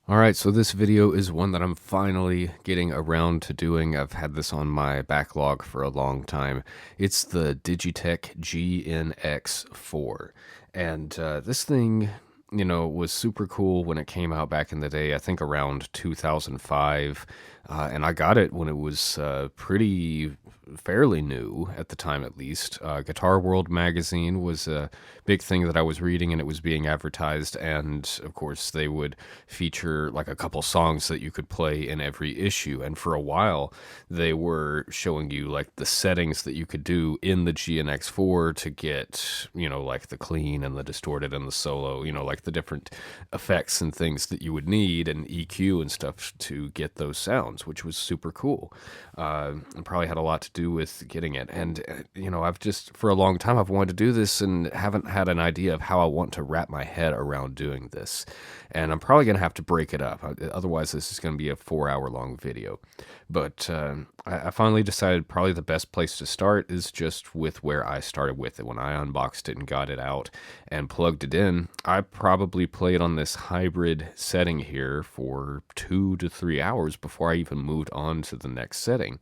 Alright, so this video is one that I'm finally getting around to doing. I've had this on my backlog for a long time. It's the Digitech GNX4. And this thing, was super cool when it came out back in the day, I think around 2005. And I got it when it was fairly new at the time, at least. Guitar World magazine was a big thing that I was reading, and it was being advertised. And of course, they would feature like a couple songs that you could play in every issue. And for a while, they were showing you like the settings that you could do in the GNX4 to get, like the clean and the distorted and the solo, like the different effects and things that you would need and EQ and stuff to get those sounds, which was super cool. And probably had a lot to do with getting it. And, I've just, for a long time, I've wanted to do this and haven't had an idea of how I want to wrap my head around doing this. And I'm probably going to have to break it up. Otherwise, this is going to be a 4-hour long video. But I finally decided probably the best place to start is just with where I started with it. When I unboxed it and got it out and plugged it in, I probably played on this hybrid setting here for 2 to 3 hours before I even moved on to the next setting.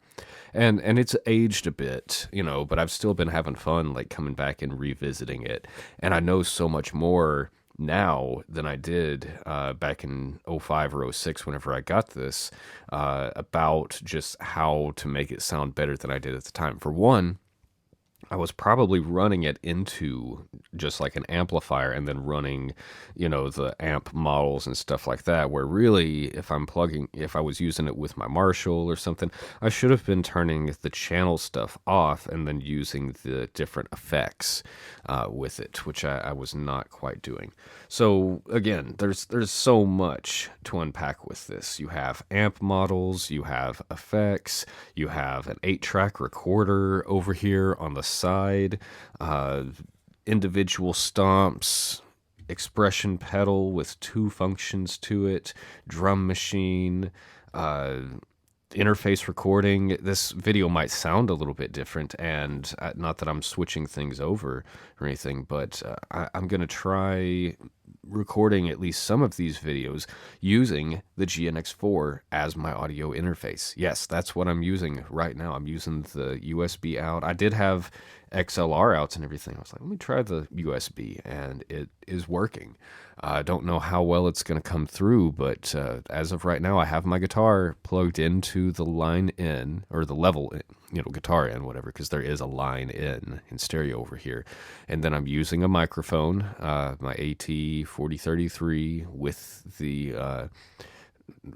And it's aged a bit, but I've still been having fun, like coming back and revisiting it. And I know so much more now than I did back in '05 or '06 whenever I got this, about just how to make it sound better than I did at the time. For one, I was probably running it into just like an amplifier and then running, the amp models and stuff like that, where really if I was using it with my Marshall or something, I should have been turning the channel stuff off and then using the different effects with it, which I was not quite doing. So again, there's so much to unpack with this. You have amp models, you have effects, you have an 8-track recorder over here on the side, individual stomps, expression pedal with 2 functions to it, drum machine, interface recording. This video might sound a little bit different, and not that I'm switching things over or anything, but I'm going to try recording at least some of these videos using the GNX4 as my audio interface. Yes, that's what I'm using right now. I'm using the USB out. I did have XLR outs and everything. I was like, let me try the USB, and it is working. I don't know how well it's going to come through, but as of right now, I have my guitar plugged into the line in, or the level, guitar in, whatever, because there is a line in stereo over here. And then I'm using a microphone, my AT4033 with the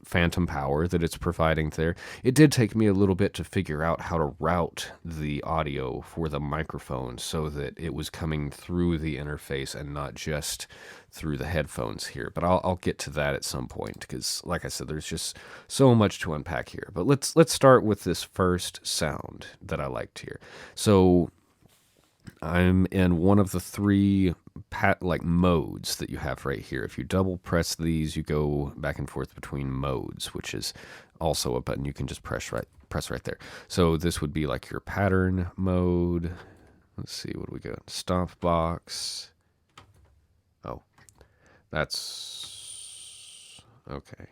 phantom power that it's providing there. It did take me a little bit to figure out how to route the audio for the microphone so that it was coming through the interface and not just through the headphones here. But I'll get to that at some point because, like I said, there's just so much to unpack here. But let's start with this first sound that I liked here. So I'm in one of the 3 modes that you have right here. If you double press these, you go back and forth between modes, which is also a button you can just press right there. So this would be like your pattern mode. Let's see, what do we got? Stompbox. Oh, that's okay.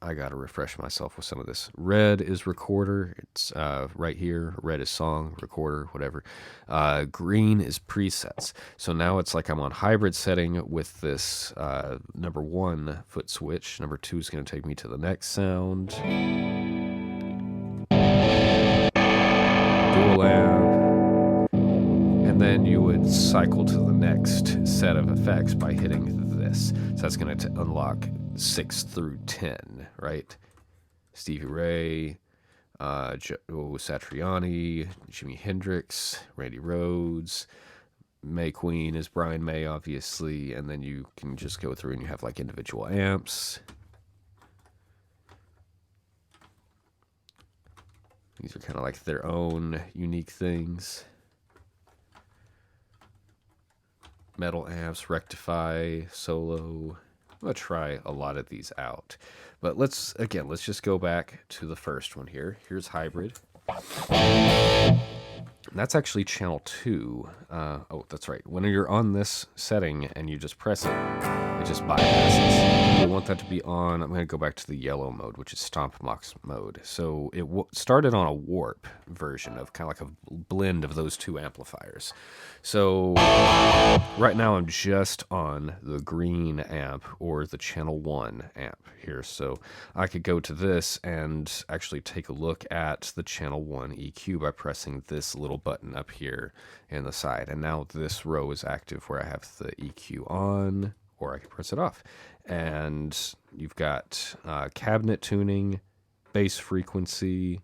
I gotta refresh myself with some of this. Red is recorder. It's right here. Red is song, recorder, whatever. Green is presets. So now it's like I'm on hybrid setting with this number 1 foot switch. Number 2 is going to take me to the next sound. Dual amp. And then you would cycle to the next set of effects by hitting this. So that's going to unlock 6 through 10, right? Stevie Ray, Joe Satriani, Jimi Hendrix, Randy Rhoads, May Queen is Brian May, obviously, and then you can just go through and you have like individual amps. These are kind of like their own unique things. Metal amps, rectify, solo. I'm going to try a lot of these out. But let's just go back to the first one here. Here's hybrid. That's actually channel 2. Oh, that's right. When you're on this setting and you just press it, It just bypasses. We want that to be on. I'm going to go back to the yellow mode, which is Stompbox mode. So it started on a warp version of kind of like a blend of those two amplifiers. So right now I'm just on the green amp or the channel 1 amp here. So I could go to this and actually take a look at the channel 1 EQ by pressing this little button up here in the side. And now this row is active where I have the EQ on, or I can press it off. And you've got cabinet tuning, bass frequency,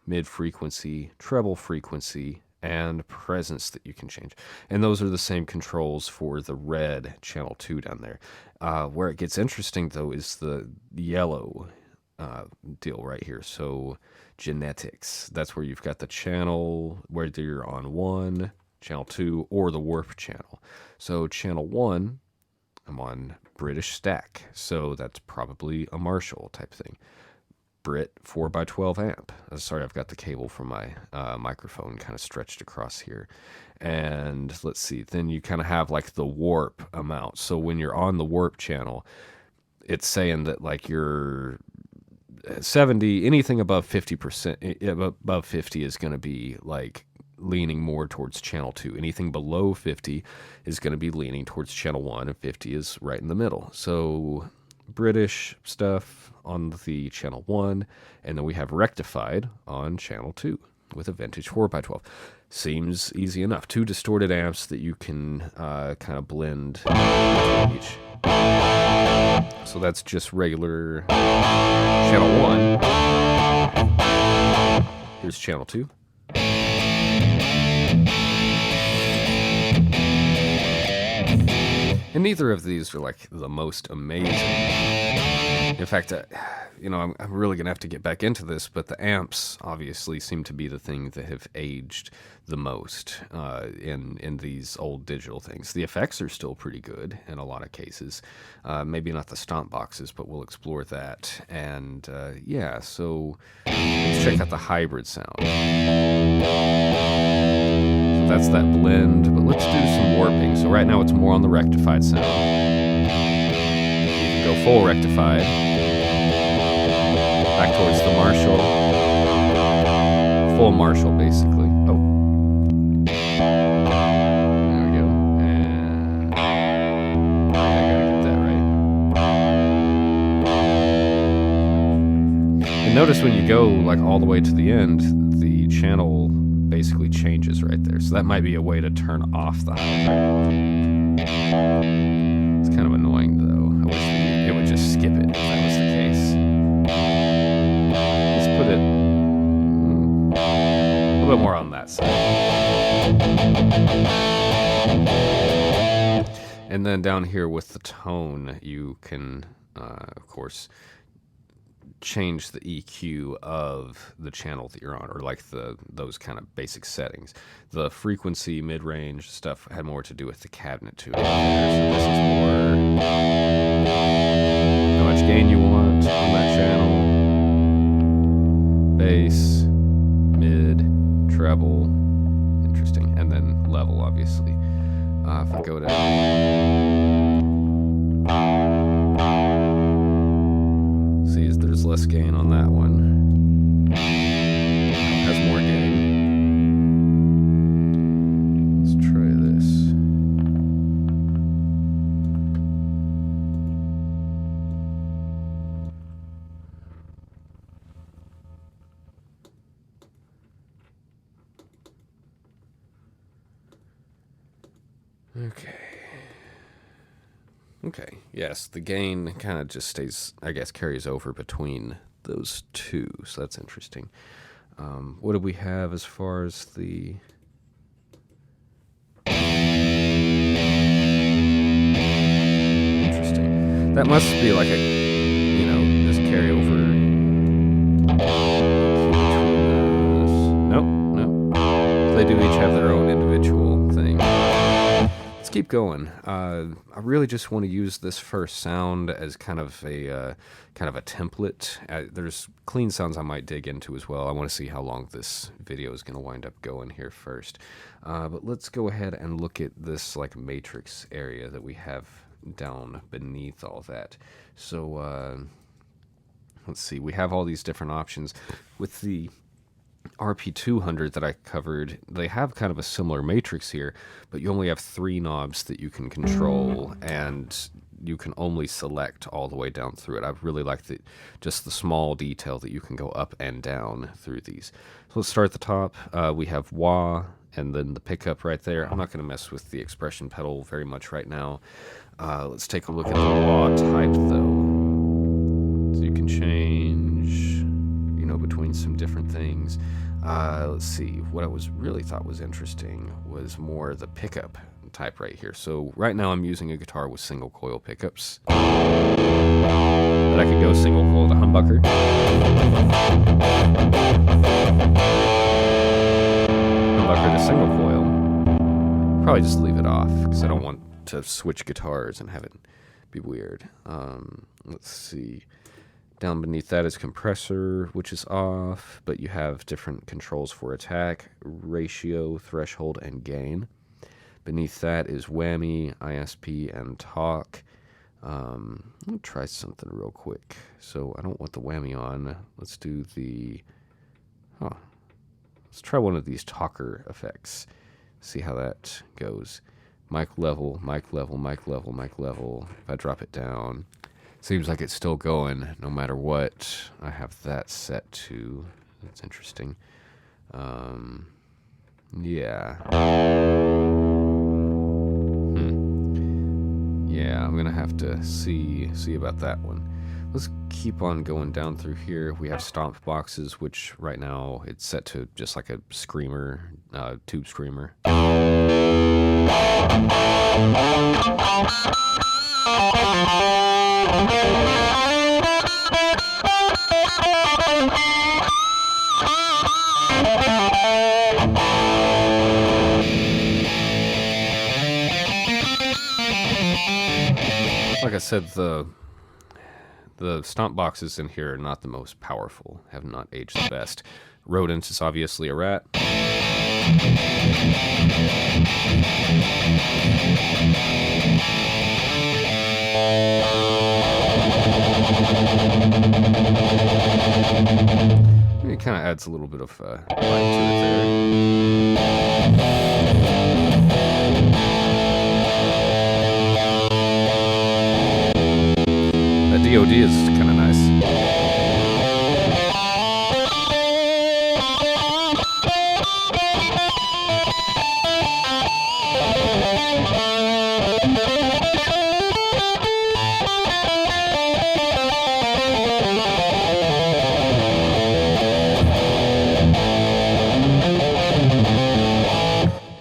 mid frequency, treble frequency, and presence that you can change. And those are the same controls for the red channel 2 down there. Where it gets interesting, though, is the yellow deal right here. So genetics, that's where you've got the channel, whether you're on 1, channel 2, or the warp channel. So channel 1, I'm on British stack, so that's probably a Marshall type thing. Brit 4x12 amp. Sorry, I've got the cable from my microphone kind of stretched across here. And let's see, then you kind of have like the warp amount. So when you're on the warp channel, it's saying that like you're 70, anything above 50%, above 50 is going to be like leaning more towards channel 2. Anything below 50 is going to be leaning towards channel 1, and 50 is right in the middle. So British stuff on the channel 1, and then we have rectified on channel 2 with a vintage 4x12. Seems easy enough. 2 distorted amps that you can kind of blend each. So that's just regular channel 1. Here's channel 2. And neither of these are like the most amazing. In fact, I'm really going to have to get back into this, but the amps obviously seem to be the thing that have aged the most in these old digital things. The effects are still pretty good in a lot of cases. Maybe not the Stompboxes, but we'll explore that. And yeah, so let's check out the hybrid sound. So that's that blend, but let's do some warping. So right now it's more on the rectified sound. You can go full rectified. Back towards the Marshall. Full Marshall, basically. Oh. There we go. And I gotta get that right. And notice when you go like all the way to the end, the channel basically changes right there. So that might be a way to turn off the hybrid. It's kind of annoying though. I wish it would just skip it if that was the case. Let's put it a little bit more on that side. And then down here with the tone, you can, of course, change the EQ of the channel that you're on, or like those kind of basic settings. The frequency, mid-range stuff had more to do with the cabinet tuning. So this is more how much gain you want on that channel, bass, mid, treble, interesting, and then level, obviously. If I go to there's less gain on that one. Has more gain. Let's try this. Okay, yes, the gain kind of just stays, I guess, carries over between those two, so that's interesting. What do we have as far as the... Interesting. That must be like a, this carryover. Nope. They do each have their own individual thing. Let's keep going. I really just want to use this first sound as kind of a template. There's clean sounds I might dig into as well. I want to see how long this video is going to wind up going here first. But let's go ahead and look at this like matrix area that we have down beneath all that. So let's see, we have all these different options. With the RP200 that I covered, they have kind of a similar matrix here, but you only have 3 knobs that you can control, and you can only select all the way down through it. I really like just the small detail that you can go up and down through these. So let's start at the top. We have wah, and then the pickup right there. I'm not going to mess with the expression pedal very much right now. Let's take a look at the wah type, though. So you can change, between some different things. Let's see, what I really thought was interesting was more the pickup type right here. So right now I'm using a guitar with single coil pickups, but I could go single coil to humbucker, humbucker to single coil. Probably just leave it off because I don't want to switch guitars and have it be weird. Let's see. Down beneath that is compressor, which is off, but you have different controls for attack, ratio, threshold, and gain. Beneath that is whammy, ISP, and talk. Let me try something real quick. So I don't want the whammy on. Let's do let's try one of these talker effects. See how that goes. Mic level, mic level, mic level, mic level. If I drop it down, seems like it's still going no matter what. I have that set to. That's interesting. Yeah. Yeah, I'm gonna have to see about that one. Let's keep on going down through here. We have stomp boxes, which right now it's set to just like a screamer, tube screamer. Like I said, the stomp boxes in here are not the most powerful, have not aged the best. Rodent is obviously a rat. It kind of adds a little bit of light to it there. That DOD is kind of nice.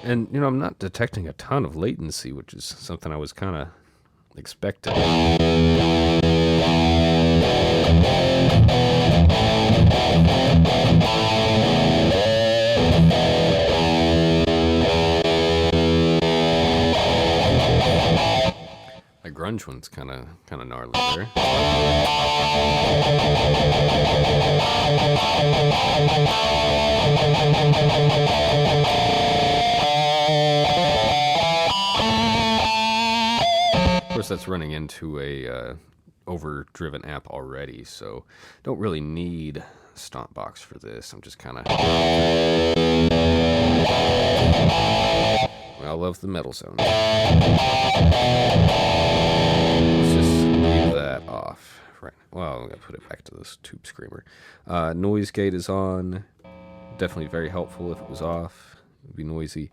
And, I'm not detecting a ton of latency, which is something I was kind of expecting. That grunge one's kind of gnarly there. Of course, that's running into a overdriven amp already, so don't really need Stompbox for this. I'm just kind of... I love the metal zone. Let's just leave that off. Right. Well, I'm going to put it back to this tube screamer. Noise gate is on. Definitely very helpful if it was off. It would be noisy.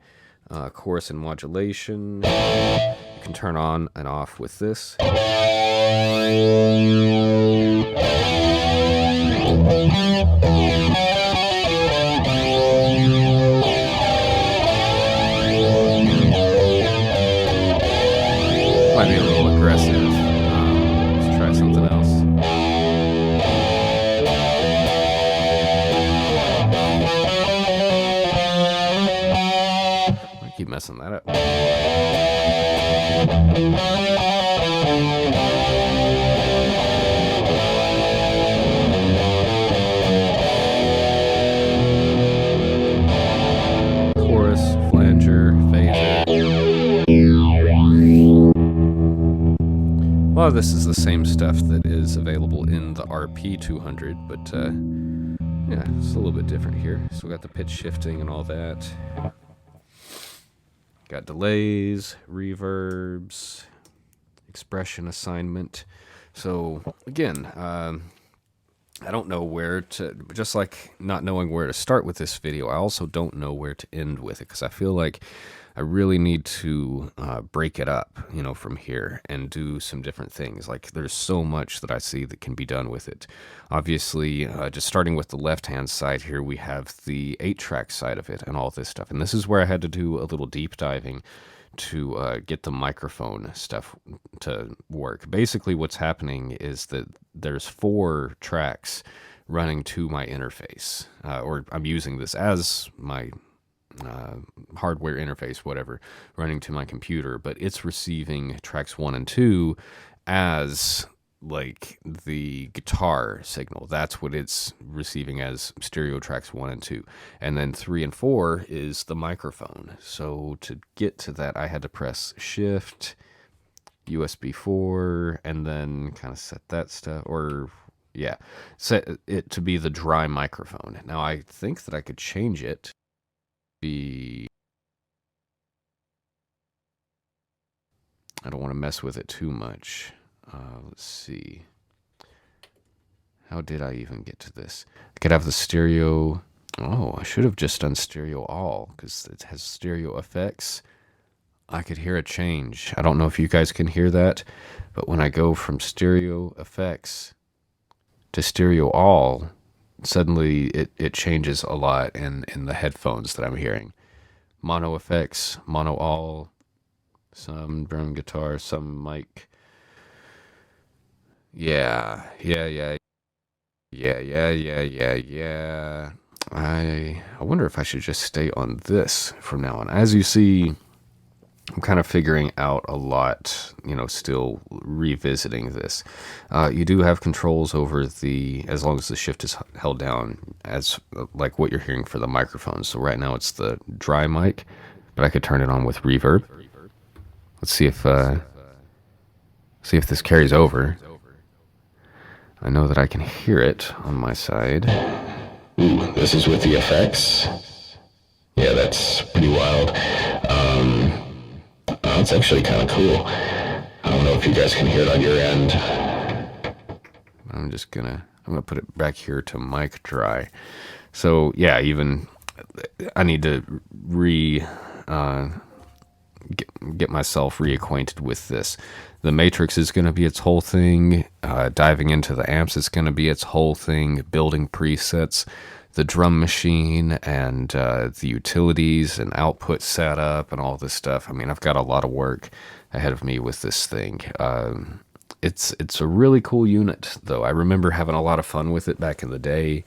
Chorus and modulation. You can turn on and off with this. Might be a little aggressive. Let's try something else. I keep messing that up. Chorus, flanger, phaser. lot of this is the same stuff that is available in the RP200, but yeah, it's a little bit different here. So we got the pitch shifting and all that. Got delays, reverbs, expression assignment. So again, I don't know where to, just like not knowing where to start with this video, I also don't know where to end with it, because I feel like I really need to break it up, from here and do some different things. Like, there's so much that I see that can be done with it. Obviously, just starting with the left-hand side here, we have the 8-track side of it and all this stuff. And this is where I had to do a little deep diving to get the microphone stuff to work. Basically, what's happening is that there's 4 tracks running to my interface, or I'm using this as my hardware interface, whatever, running to my computer, but it's receiving tracks 1 and 2 as like the guitar signal. That's what it's receiving as stereo tracks 1 and 2. And then 3 and 4 is the microphone. So to get to that, I had to press Shift, USB 4, and then kind of set that stuff, or yeah, set it to be the dry microphone. Now I think that I could change it to be, I don't want to mess with it too much. Let's see. How did I even get to this? I could have the stereo. Oh, I should have just done stereo all, because it has stereo effects. I could hear a change. I don't know if you guys can hear that, but when I go from stereo effects to stereo all, suddenly it changes a lot in the headphones that I'm hearing. Mono effects, mono all, some drum guitar, some mic. Yeah. I wonder if I should just stay on this from now on. As you see, I'm kind of figuring out a lot, still revisiting this. You do have controls over as long as the shift is held down, as like what you're hearing for the microphone. So right now it's the dry mic, but I could turn it on with reverb. Let's see if this carries over. I know that I can hear it on my side. Ooh, this is with the effects. Yeah, that's pretty wild. It's actually kind of cool. I don't know if you guys can hear it on your end. I'm gonna put it back here to mic dry. So yeah, even I need to get myself reacquainted with this. The Matrix is going to be its whole thing. Diving into the amps is going to be its whole thing. Building presets, the drum machine, and the utilities and output setup and all this stuff. I mean, I've got a lot of work ahead of me with this thing. It's a really cool unit, though. I remember having a lot of fun with it back in the day,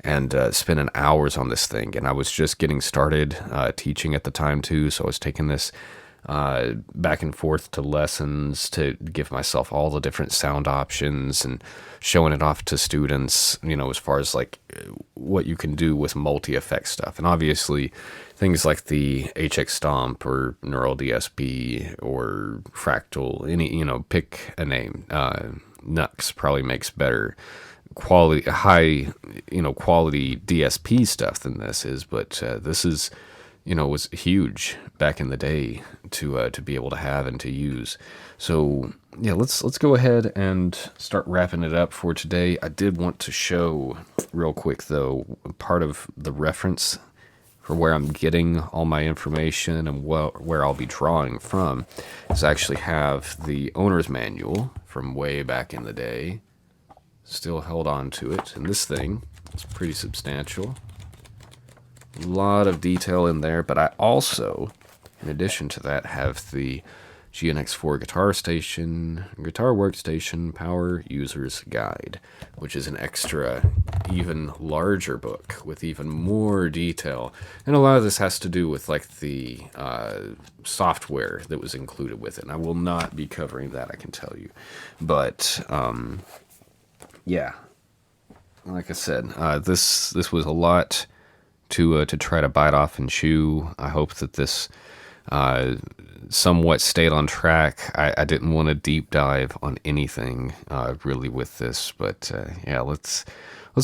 and spending hours on this thing. And I was just getting started teaching at the time too, so I was taking this back and forth to lessons to give myself all the different sound options and showing it off to students, as far as like what you can do with multi-effect stuff. And obviously things like the HX Stomp or Neural DSP or Fractal, any, pick a name. Nux probably makes better quality, quality DSP stuff than this is, but this is, was huge back in the day to be able to have and to use. So yeah, let's go ahead and start wrapping it up for today. I did want to show real quick though, part of the reference for where I'm getting all my information and where I'll be drawing from is I actually have the owner's manual from way back in the day. Still held on to it, and this thing is pretty substantial. A lot of detail in there, but I also, in addition to that, have the GNX4 guitar workstation power user's guide, which is an extra, even larger book with even more detail. And a lot of this has to do with like the software that was included with it. And I will not be covering that, I can tell you. But yeah, like I said, this was a lot to try to bite off and chew. I hope that this somewhat stayed on track. I didn't want to deep dive on anything really with this, but yeah, let's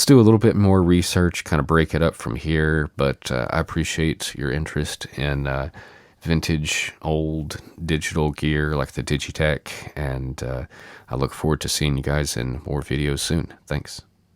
do a little bit more research, kind of break it up from here. But I appreciate your interest in vintage, old digital gear like the Digitech, and I look forward to seeing you guys in more videos soon. Thanks.